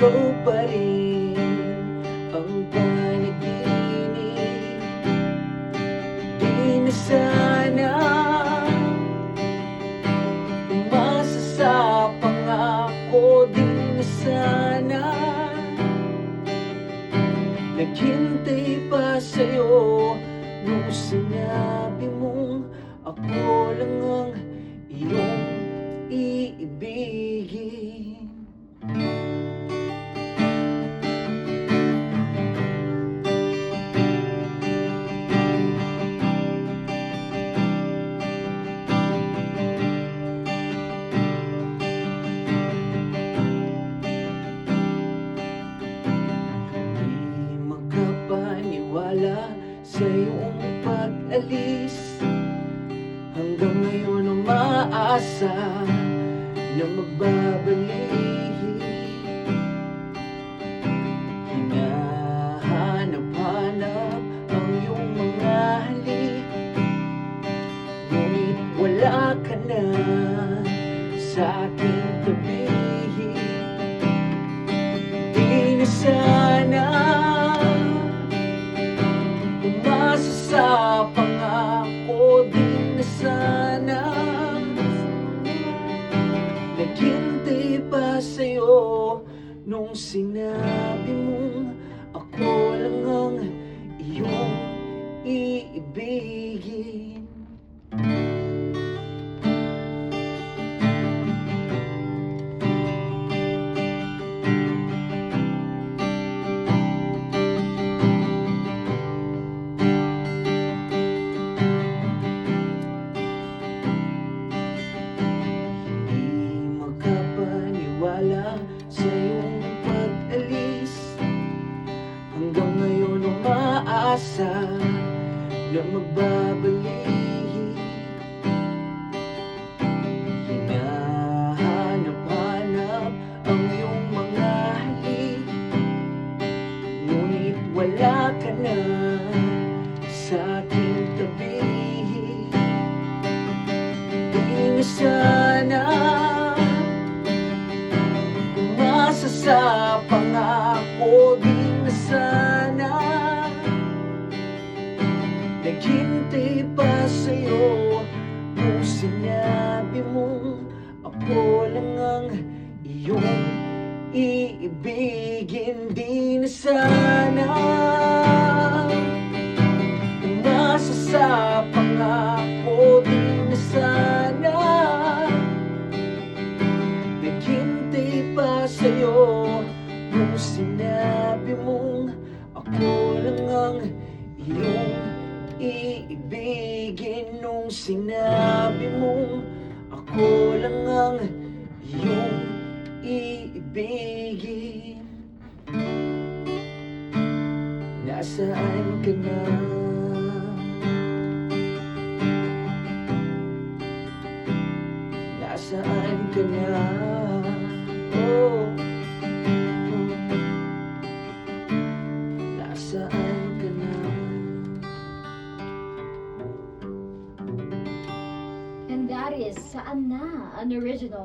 ikaw pa rin ang panaginip. Di na sana umasa sa pangako, di na sana naghintay pa sa'yo nung sinabi mong ako lang ang iyong iibigin. Di makapaniwala sa iyong pag-alis, hanggang ngayon umaasa na magbabalik. Hinahanap-hanap ang iyong mga halik, ngunit wala ka na sa aking tabi. Di na sana umasa sa pangako, di na sana naghintay pa sa'yo nung sinabi mong ako lang ang iyong iibigin. Wala sa iyong pag-alis, hanggang ngayon umaasa na magbabalik. Hinahanap-hanap ang iyong mga halik, ngunit wala ka na sa aking tabi. Di na sana sa pangako, di na sana naghintay pa sa'yo nung sinabi mong ako lang ang iyong iibigin. Di na sana umasa sa pangako, di na sana naghintay pa sa'yo nung sinabi mong ako lang ang iyong iibigin. Nung sinabi mong ako lang ang iyong iibigin. Nasaan ka na? Nasaan ka na? Oh, nasaan ka na? And that is Saan Na, an original